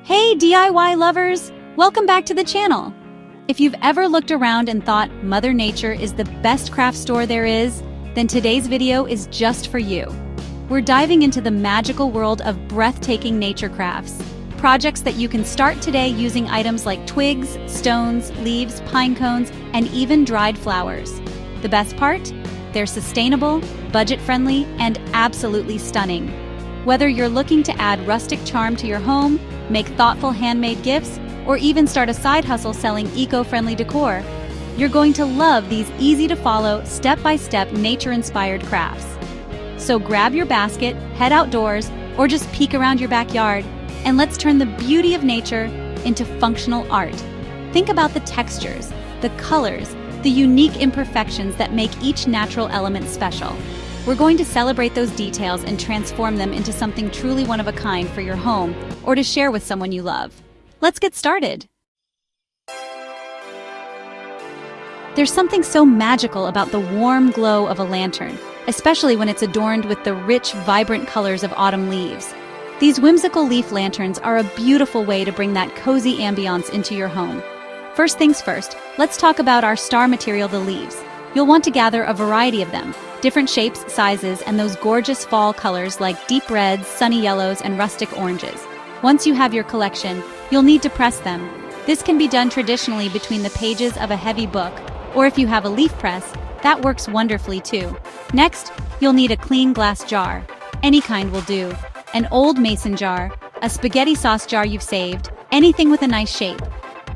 Hey DIY lovers! Welcome back to the channel! If you've ever looked around and thought Mother Nature is the best craft store there is, then today's video is just for you. We're diving into the magical world of breathtaking nature crafts, projects that you can start today using items like twigs, stones, leaves, pine cones, and even dried flowers. The best part? They're sustainable, budget-friendly, and absolutely stunning. Whether you're looking to add rustic charm to your home, make thoughtful handmade gifts, or even start a side hustle selling eco-friendly decor, you're going to love these easy-to-follow, step-by-step nature-inspired crafts. So grab your basket, head outdoors, or just peek around your backyard, and let's turn the beauty of nature into functional art. Think about the textures, the colors, the unique imperfections that make each natural element special. We're going to celebrate those details and transform them into something truly one of a kind for your home or to share with someone you love. Let's get started. There's something so magical about the warm glow of a lantern, especially when it's adorned with the rich, vibrant colors of autumn leaves. These whimsical leaf lanterns are a beautiful way to bring that cozy ambiance into your home. First things first, let's talk about our star material, the leaves. You'll want to gather a variety of them, different shapes, sizes, and those gorgeous fall colors like deep reds, sunny yellows, and rustic oranges. Once you have your collection, you'll need to press them. This can be done traditionally between the pages of a heavy book, or if you have a leaf press, that works wonderfully too. Next, you'll need a clean glass jar. Any kind will do. An old mason jar, a spaghetti sauce jar you've saved, anything with a nice shape.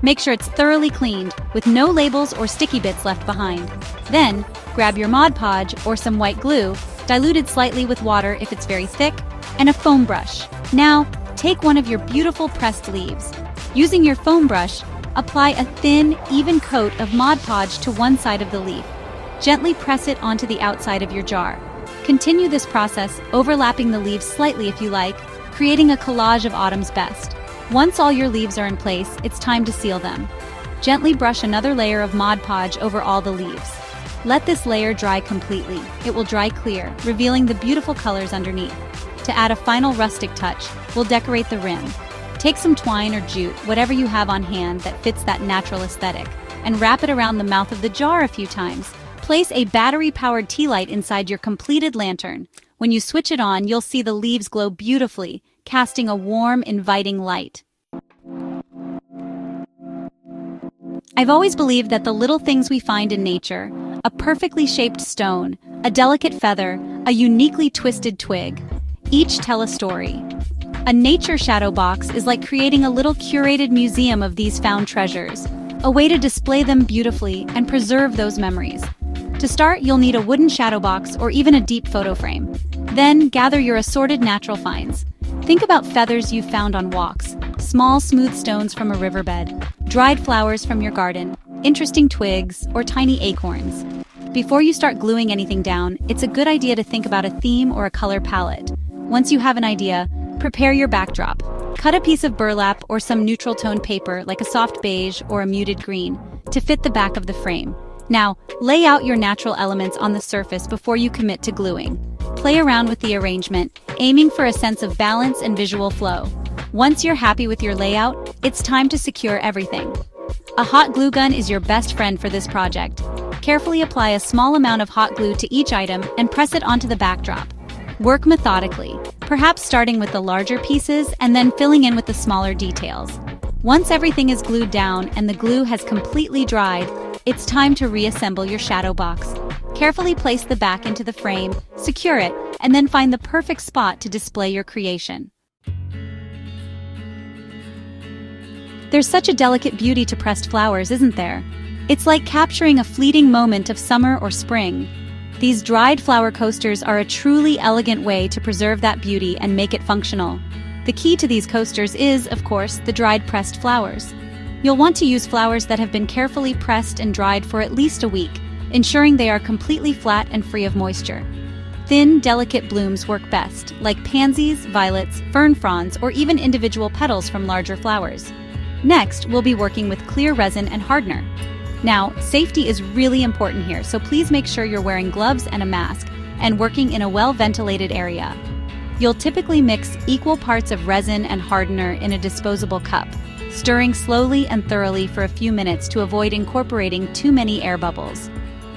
Make sure it's thoroughly cleaned, with no labels or sticky bits left behind. Then, grab your Mod Podge or some white glue, diluted slightly with water if it's very thick, and a foam brush. Now, take one of your beautiful pressed leaves. Using your foam brush, apply a thin, even coat of Mod Podge to one side of the leaf. Gently press it onto the outside of your jar. Continue this process, overlapping the leaves slightly if you like, creating a collage of autumn's best. Once all your leaves are in place, it's time to seal them. Gently brush another layer of Mod Podge over all the leaves. Let this layer dry completely. It will dry clear, revealing the beautiful colors underneath. To add a final rustic touch, we'll decorate the rim. Take some twine or jute, whatever you have on hand that fits that natural aesthetic, and wrap it around the mouth of the jar a few times. Place a battery-powered tea light inside your completed lantern. When you switch it on, you'll see the leaves glow beautifully, casting a warm, inviting light. I've always believed that the little things we find in nature, a perfectly shaped stone, a delicate feather, a uniquely twisted twig, each tell a story. A nature shadow box is like creating a little curated museum of these found treasures, a way to display them beautifully and preserve those memories. To start, you'll need a wooden shadow box or even a deep photo frame. Then, gather your assorted natural finds. Think about feathers you've found on walks, small smooth stones from a riverbed, dried flowers from your garden, interesting twigs, or tiny acorns. Before you start gluing anything down, it's a good idea to think about a theme or a color palette. Once you have an idea, prepare your backdrop. Cut a piece of burlap or some neutral tone paper like a soft beige or a muted green to fit the back of the frame. Now, lay out your natural elements on the surface before you commit to gluing. Play around with the arrangement, aiming for a sense of balance and visual flow. Once you're happy with your layout, it's time to secure everything. A hot glue gun is your best friend for this project. Carefully apply a small amount of hot glue to each item and press it onto the backdrop. Work methodically, perhaps starting with the larger pieces and then filling in with the smaller details. Once everything is glued down and the glue has completely dried, it's time to reassemble your shadow box. Carefully place the back into the frame, secure it, and then find the perfect spot to display your creation. There's such a delicate beauty to pressed flowers, isn't there? It's like capturing a fleeting moment of summer or spring. These dried flower coasters are a truly elegant way to preserve that beauty and make it functional. The key to these coasters is, of course, the dried pressed flowers. You'll want to use flowers that have been carefully pressed and dried for at least a week, ensuring they are completely flat and free of moisture. Thin, delicate blooms work best, like pansies, violets, fern fronds, or even individual petals from larger flowers. Next, we'll be working with clear resin and hardener. Now, safety is really important here, so please make sure you're wearing gloves and a mask, and working in a well-ventilated area. You'll typically mix equal parts of resin and hardener in a disposable cup, stirring slowly and thoroughly for a few minutes to avoid incorporating too many air bubbles.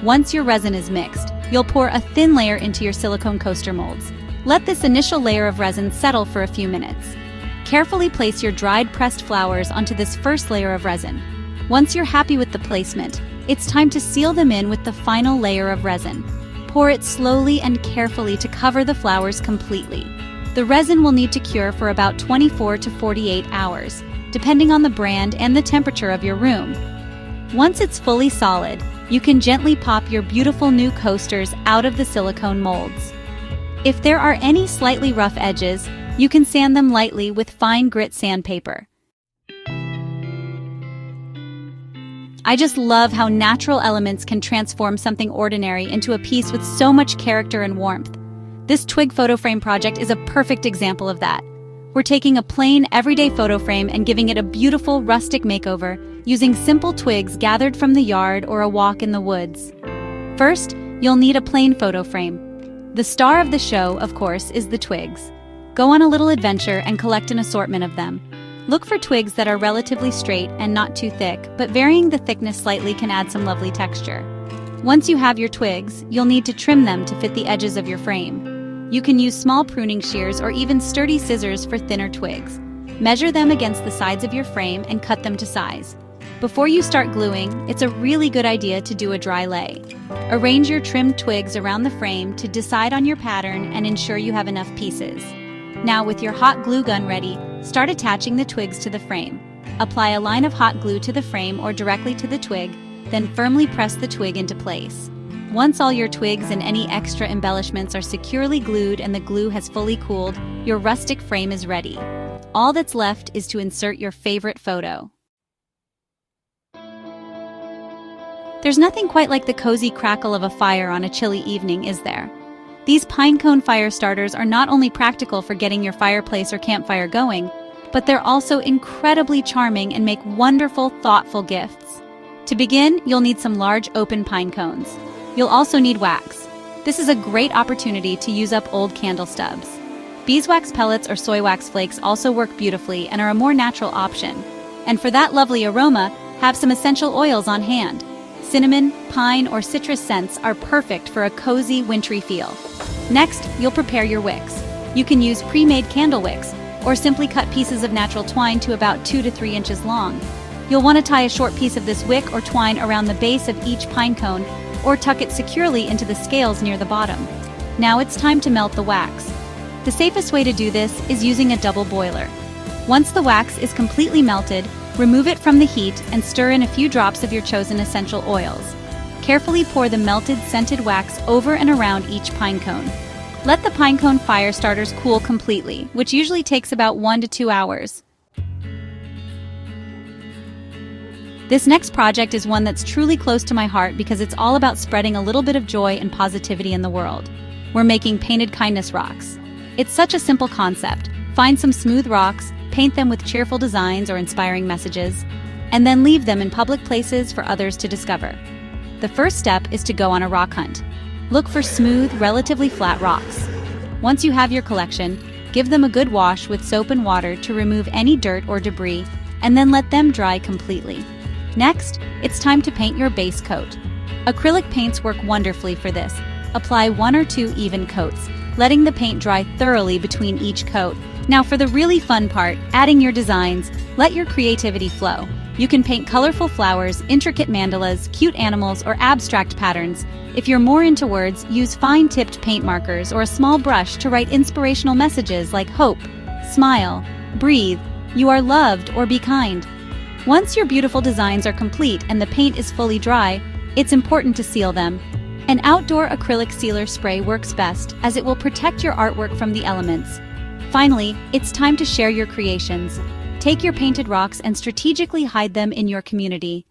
Once your resin is mixed, you'll pour a thin layer into your silicone coaster molds. Let this initial layer of resin settle for a few minutes. Carefully place your dried pressed flowers onto this first layer of resin. Once you're happy with the placement, it's time to seal them in with the final layer of resin. Pour it slowly and carefully to cover the flowers completely. The resin will need to cure for about 24 to 48 hours, depending on the brand and the temperature of your room. Once it's fully solid, you can gently pop your beautiful new coasters out of the silicone molds. If there are any slightly rough edges, you can sand them lightly with fine grit sandpaper. I just love how natural elements can transform something ordinary into a piece with so much character and warmth. This twig photo frame project is a perfect example of that. We're taking a plain, everyday photo frame and giving it a beautiful, rustic makeover using simple twigs gathered from the yard or a walk in the woods. First, you'll need a plain photo frame. The star of the show, of course, is the twigs. Go on a little adventure and collect an assortment of them. Look for twigs that are relatively straight and not too thick, but varying the thickness slightly can add some lovely texture. Once you have your twigs, you'll need to trim them to fit the edges of your frame. You can use small pruning shears or even sturdy scissors for thinner twigs. Measure them against the sides of your frame and cut them to size. Before you start gluing, it's a really good idea to do a dry lay. Arrange your trimmed twigs around the frame to decide on your pattern and ensure you have enough pieces. Now, with your hot glue gun ready, start attaching the twigs to the frame. Apply a line of hot glue to the frame or directly to the twig, then firmly press the twig into place. Once all your twigs and any extra embellishments are securely glued and the glue has fully cooled, your rustic frame is ready. All that's left is to insert your favorite photo. There's nothing quite like the cozy crackle of a fire on a chilly evening, is there? These pinecone fire starters are not only practical for getting your fireplace or campfire going, but they're also incredibly charming and make wonderful, thoughtful gifts. To begin, you'll need some large open pine cones. You'll also need wax. This is a great opportunity to use up old candle stubs. Beeswax pellets or soy wax flakes also work beautifully and are a more natural option. And for that lovely aroma, have some essential oils on hand. Cinnamon, pine, or citrus scents are perfect for a cozy, wintry feel. Next, you'll prepare your wicks. You can use pre-made candle wicks, or simply cut pieces of natural twine to about 2 to 3 inches long. You'll want to tie a short piece of this wick or twine around the base of each pine cone, or tuck it securely into the scales near the bottom. Now it's time to melt the wax. The safest way to do this is using a double boiler. Once the wax is completely melted, remove it from the heat and stir in a few drops of your chosen essential oils. Carefully pour the melted scented wax over and around each pine cone. Let the pinecone fire starters cool completely, which usually takes about 1 to 2 hours. This next project is one that's truly close to my heart because it's all about spreading a little bit of joy and positivity in the world. We're making painted kindness rocks. It's such a simple concept. Find some smooth rocks, paint them with cheerful designs or inspiring messages, and then leave them in public places for others to discover. The first step is to go on a rock hunt. Look for smooth, relatively flat rocks. Once you have your collection, give them a good wash with soap and water to remove any dirt or debris, and then let them dry completely. Next, it's time to paint your base coat. Acrylic paints work wonderfully for this. Apply 1 or 2 even coats, letting the paint dry thoroughly between each coat. Now for the really fun part, adding your designs. Let your creativity flow. You can paint colorful flowers, intricate mandalas, cute animals, or abstract patterns. If you're more into words, use fine-tipped paint markers or a small brush to write inspirational messages like hope, smile, breathe, you are loved, or be kind. Once your beautiful designs are complete and the paint is fully dry, it's important to seal them. An outdoor acrylic sealer spray works best as it will protect your artwork from the elements. Finally, it's time to share your creations. Take your painted rocks and strategically hide them in your community.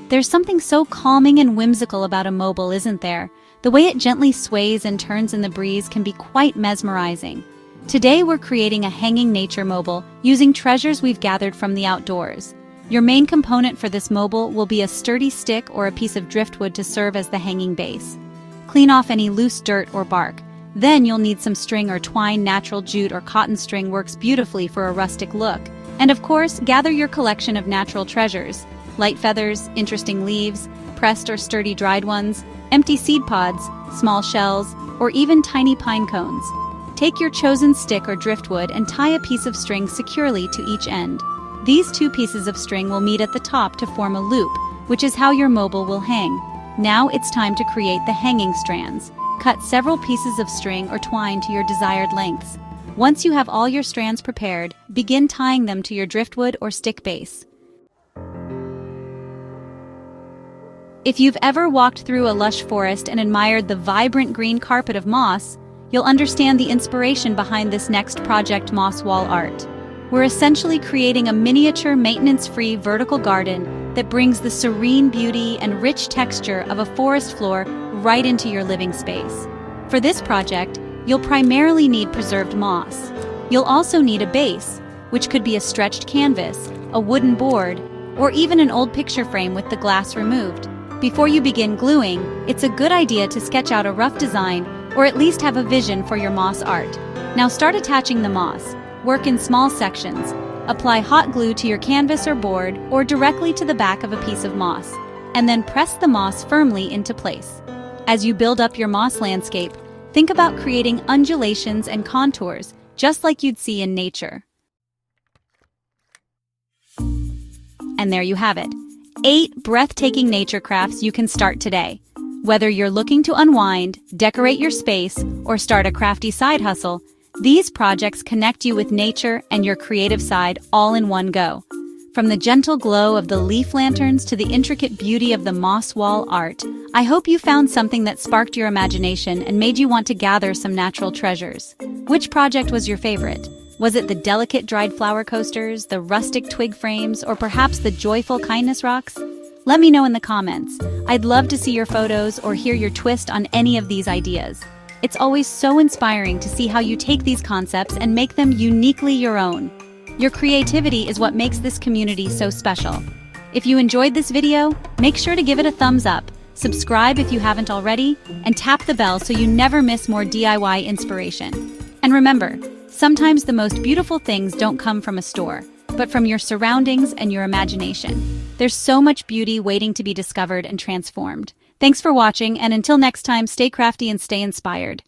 There's something so calming and whimsical about a mobile, isn't there? The way it gently sways and turns in the breeze can be quite mesmerizing. Today we're creating a hanging nature mobile using treasures we've gathered from the outdoors. Your main component for this mobile will be a sturdy stick or a piece of driftwood to serve as the hanging base. Clean off any loose dirt or bark. Then you'll need some string or twine. Natural jute or cotton string works beautifully for a rustic look. And of course, gather your collection of natural treasures. Light feathers, interesting leaves, pressed or sturdy dried ones, empty seed pods, small shells, or even tiny pine cones. Take your chosen stick or driftwood and tie a piece of string securely to each end. These two pieces of string will meet at the top to form a loop, which is how your mobile will hang. Now it's time to create the hanging strands. Cut several pieces of string or twine to your desired lengths. Once you have all your strands prepared, begin tying them to your driftwood or stick base. If you've ever walked through a lush forest and admired the vibrant green carpet of moss, you'll understand the inspiration behind this next project, moss wall art. We're essentially creating a miniature, maintenance-free vertical garden that brings the serene beauty and rich texture of a forest floor right into your living space. For this project, you'll primarily need preserved moss. You'll also need a base, which could be a stretched canvas, a wooden board, or even an old picture frame with the glass removed. Before you begin gluing, it's a good idea to sketch out a rough design or at least have a vision for your moss art. Now start attaching the moss. Work in small sections. Apply hot glue to your canvas or board or directly to the back of a piece of moss, and then press the moss firmly into place. As you build up your moss landscape, think about creating undulations and contours, just like you'd see in nature. And there you have it. 8 breathtaking nature crafts you can start today. Whether you're looking to unwind, decorate your space, or start a crafty side hustle, these projects connect you with nature and your creative side all in one go. From the gentle glow of the leaf lanterns to the intricate beauty of the moss wall art, I hope you found something that sparked your imagination and made you want to gather some natural treasures. Which project was your favorite? Was it the delicate dried flower coasters, the rustic twig frames, or perhaps the joyful kindness rocks? Let me know in the comments. I'd love to see your photos or hear your twist on any of these ideas. It's always so inspiring to see how you take these concepts and make them uniquely your own. Your creativity is what makes this community so special. If you enjoyed this video, make sure to give it a thumbs up, subscribe if you haven't already, and tap the bell so you never miss more DIY inspiration. And remember, sometimes the most beautiful things don't come from a store, but from your surroundings and your imagination. There's so much beauty waiting to be discovered and transformed. Thanks for watching, and until next time, stay crafty and stay inspired.